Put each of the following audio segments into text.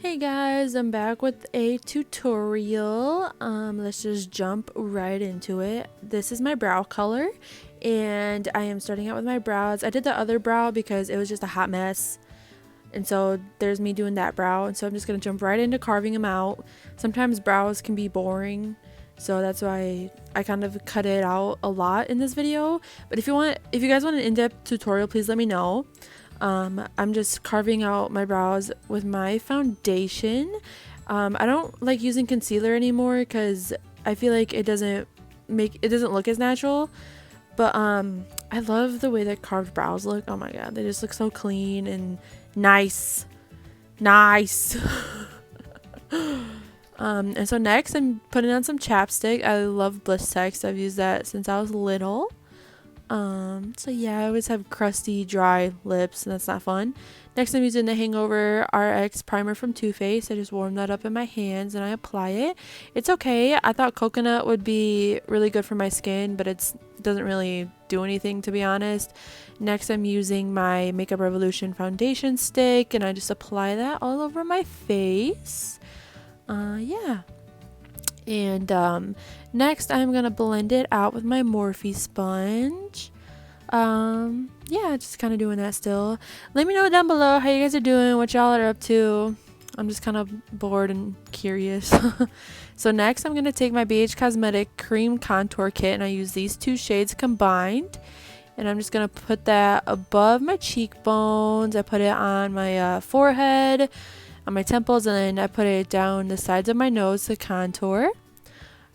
Hey guys, I'm back with a tutorial. Let's just jump right into it. This is my brow color and I am starting out with my brows. I did the other brow because it was just a hot mess. And so there's me doing that brow. And so I'm just going to jump right into carving them out. Sometimes brows can be boring. So that's why I kind of cut it out a lot in this video. But if you guys want an in-depth tutorial, please let me know. I'm just carving out my brows with my foundation. I don't like using concealer anymore because I feel like it doesn't look as natural. But I love the way that carved brows look. Oh my god, they just look so clean and nice. And so next I'm putting on some chapstick. I love Blistex. I've used that since I was little. So yeah, I always have crusty, dry lips, and that's not fun. Next, I'm using the Hangover RX primer from Too Faced. I just warm that up in my hands and I apply it. It's okay. I thought coconut would be really good for my skin, but it doesn't really do anything, to be honest. Next, I'm using my Makeup Revolution foundation stick, and I just apply that all over my face. Yeah. And next I'm gonna blend it out with my Morphe sponge. Yeah, just kind of doing that still. Let me know down below how you guys are doing, what y'all are up to. I'm just kind of bored and curious. So next I'm gonna take my BH Cosmetic cream contour kit, and I use these two shades combined, and I'm just gonna put that above my cheekbones. I put it on my forehead, on my temples, and then I put it down the sides of my nose to contour.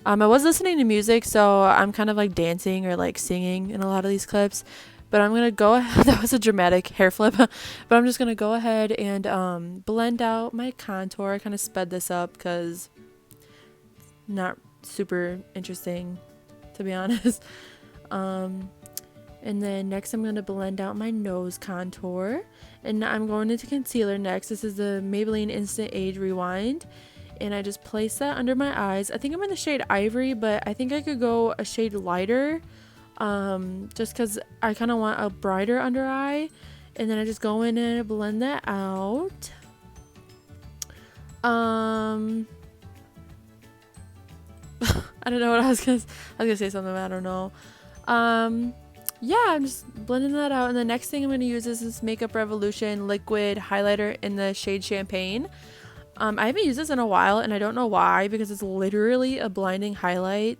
I was listening to music, so I'm kind of like dancing or like singing in a lot of these clips, but I'm gonna go ahead. That was a dramatic hair flip. But I'm just gonna go ahead and blend out my contour. I kind of sped this up because not super interesting, to be honest. And then next I'm going to blend out my nose contour, and I'm going into concealer next. This is the Maybelline Instant Age Rewind, and I just place that under my eyes. I think I'm in the shade Ivory, but I think I could go a shade lighter, just because I kind of want a brighter under eye. And then I just go in and blend that out. I don't know what I was gonna say something, but I don't know. Yeah, I'm just blending that out, and the next thing I'm going to use is this Makeup Revolution liquid highlighter in the shade Champagne. I haven't used this in a while, and I don't know why, because it's literally a blinding highlight,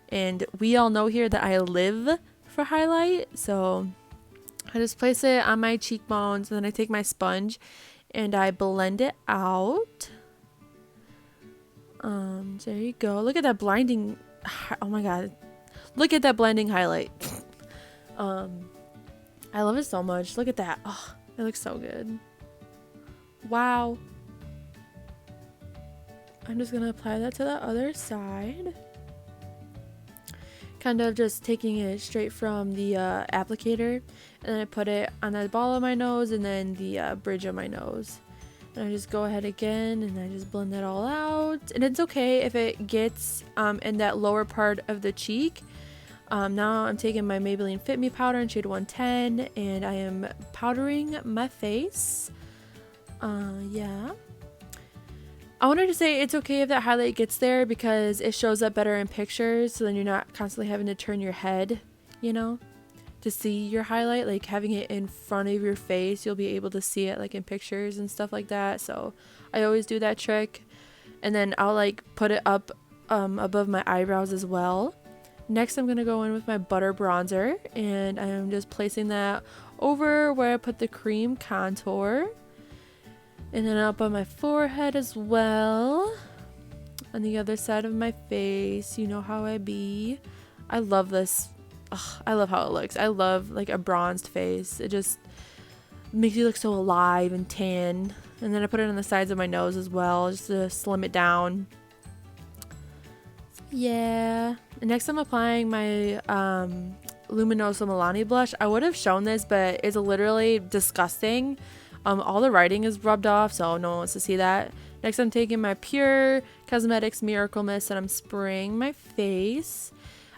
and we all know here that I live for highlight. So I just place it on my cheekbones, and then I take my sponge and I blend it out. There you go. Look at that blinding, oh my god, look at that blending highlight. I love it so much. Look at that. Oh, it looks so good. Wow. I'm just gonna apply that to the other side. Kind of just taking it straight from the applicator, and then I put it on the ball of my nose and then the bridge of my nose. And I just go ahead again and I just blend that all out. And it's okay if it gets in that lower part of the cheek. Now I'm taking my Maybelline Fit Me powder in shade 110, and I am powdering my face. Yeah. I wanted to say it's okay if that highlight gets there because it shows up better in pictures, so then you're not constantly having to turn your head, you know, to see your highlight. Like having it in front of your face, you'll be able to see it like in pictures and stuff like that. So I always do that trick. And then I'll like put it up above my eyebrows as well. Next, I'm going to go in with my butter bronzer, and I'm just placing that over where I put the cream contour, and then up on my forehead as well, on the other side of my face. You know how I be. I love this. Ugh, I love how it looks. I love like a bronzed face. It just makes you look so alive and tan. And then I put it on the sides of my nose as well, just to slim it down. Yeah. And next I'm applying my Luminosa Milani blush. I would have shown this, but it's literally disgusting. All the writing is rubbed off, so no one wants to see that. Next I'm taking my Pure Cosmetics Miracle Mist, and I'm spraying my face.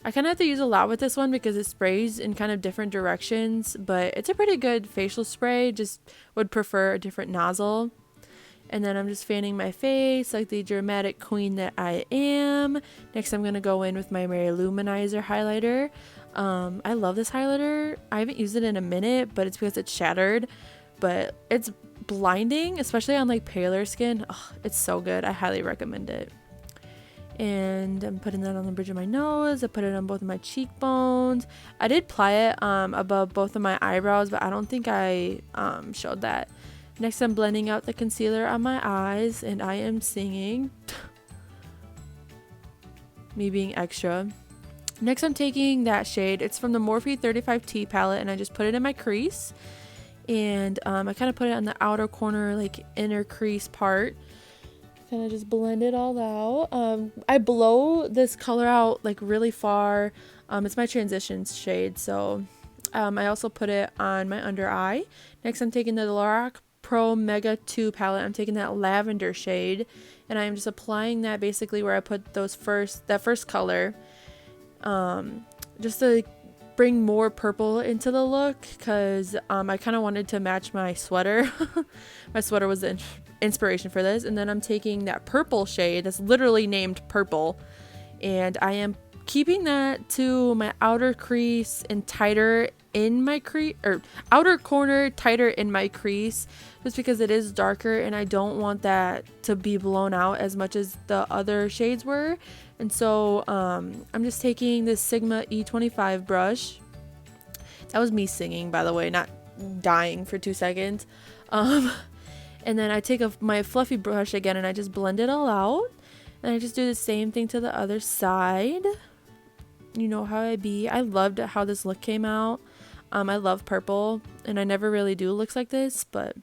I kind of have to use a lot with this one because it sprays in kind of different directions, but it's a pretty good facial spray. Just would prefer a different nozzle. And then I'm just fanning my face like the dramatic queen that I am. Next, I'm going to go in with my Mary Luminizer highlighter. I love this highlighter. I haven't used it in a minute, but it's because it's shattered. But it's blinding, especially on like paler skin. Oh, it's so good. I highly recommend it. And I'm putting that on the bridge of my nose. I put it on both of my cheekbones. I did apply it above both of my eyebrows, but I don't think I showed that. Next, I'm blending out the concealer on my eyes, and I am singing. Me being extra. Next, I'm taking that shade. It's from the Morphe 35T palette, and I just put it in my crease. And I kind of put it on the outer corner, like inner crease part. Kind of just blend it all out. I blow this color out like really far. It's my transition shade, so I also put it on my under eye. Next, I'm taking the Lorac Pro Mega 2 palette. I'm taking that lavender shade, and I'm just applying that basically where I put that first color, just to bring more purple into the look, because I kind of wanted to match my sweater. My sweater was the inspiration for this. And then I'm taking that purple shade that's literally named purple, and I am keeping that to my outer crease and tighter in my crease, or outer corner tighter in my crease, just because it is darker and I don't want that to be blown out as much as the other shades were. And so I'm just taking this Sigma E25 brush. That was me singing, by the way, not dying for 2 seconds. And then I take my fluffy brush again, and I just blend it all out. And I just do the same thing to the other side. You know how I be. I loved how this look came out. I love purple, and I never really do looks like this, but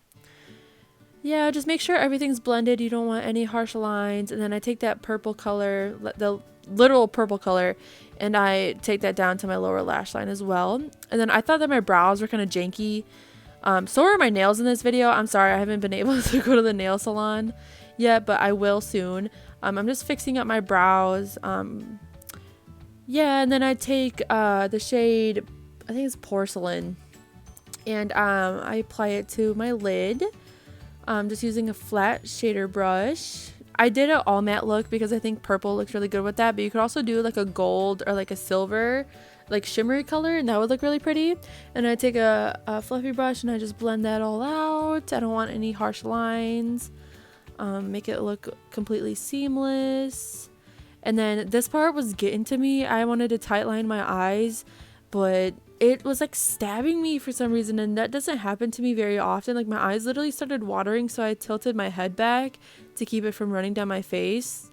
yeah, just make sure everything's blended. You don't want any harsh lines. And then I take that purple color, the literal purple color, and I take that down to my lower lash line as well. And then I thought that my brows were kind of janky. So are my nails in this video. I'm sorry, I haven't been able to go to the nail salon yet, but I will soon. I'm just fixing up my brows. Yeah, and then I take the shade, I think it's porcelain, and I apply it to my lid. Just using a flat shader brush. I did an all matte look because I think purple looks really good with that, but you could also do like a gold or like a silver, like shimmery color, and that would look really pretty. And I take a fluffy brush and I just blend that all out. I don't want any harsh lines. Make it look completely seamless. And then this part was getting to me. I wanted to tightline my eyes, but it was like stabbing me for some reason, and that doesn't happen to me very often. Like my eyes literally started watering, so I tilted my head back to keep it from running down my face.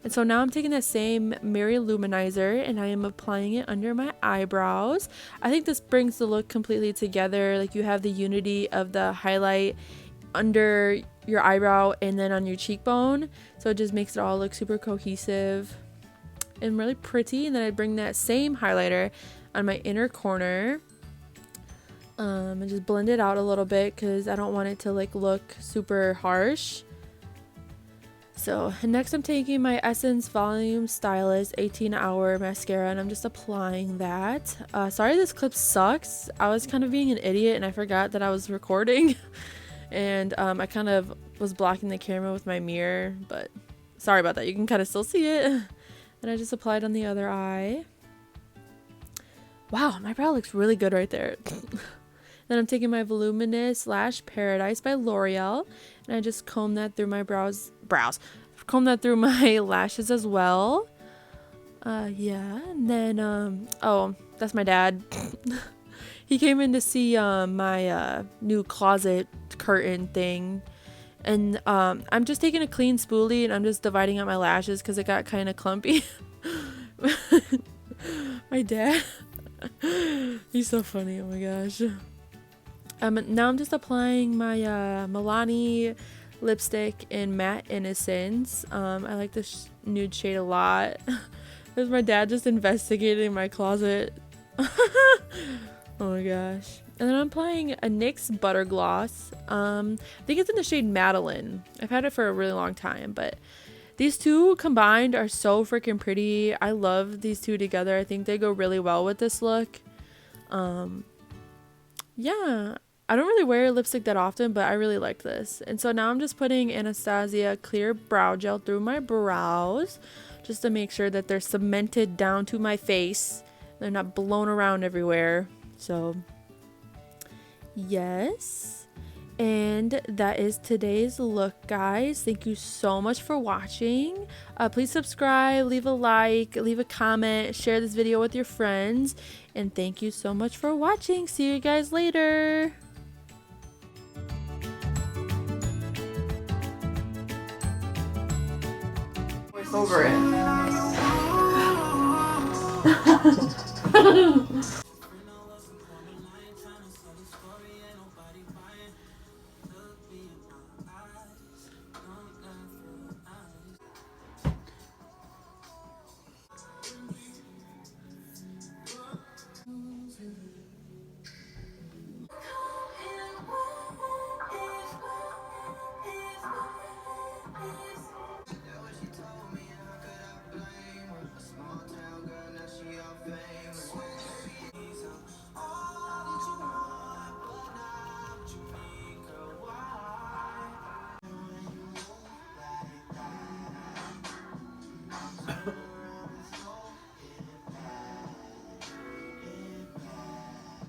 And so now I'm taking that same Mary Luminizer and I am applying it under my eyebrows. I think this brings the look completely together. Like you have the unity of the highlight under your eyebrow and then on your cheekbone, so it just makes it all look super cohesive and really pretty. And then I bring that same highlighter on my inner corner and just blend it out a little bit because I don't want it to like look super harsh. So next I'm taking my Essence Volume Stylist 18-hour mascara and I'm just applying that. Sorry this clip sucks. I was kind of being an idiot and I forgot that I was recording. And I kind of was blocking the camera with my mirror, but sorry about that. You can kind of still see it. And I just applied on the other eye. Wow, my brow looks really good right there. Then I'm taking my Voluminous Lash Paradise by L'Oreal, and I just comb that through my comb that through my lashes as well. Yeah, and then oh, that's my dad. He came in to see my new closet curtain thing, and I'm just taking a clean spoolie and I'm just dividing up my lashes because it got kind of clumpy. My dad, he's so funny. Oh my gosh. Now I'm just applying my Milani lipstick in Matte Innocence. I like this nude shade a lot. There's my dad just investigating my closet. Oh my gosh. And then I'm applying a NYX Butter Gloss. I think it's in the shade Madeline. I've had it for a really long time, but these two combined are so freaking pretty. I love these two together. I think they go really well with this look. Yeah. I don't really wear lipstick that often, but I really like this. And so now I'm just putting Anastasia clear brow gel through my brows just to make sure that they're cemented down to my face. They're not blown around everywhere. So yes. And that is today's look, guys. Thank you so much for watching. Please subscribe, leave a like, leave a comment, share this video with your friends. And thank you so much for watching. See you guys later. Over it.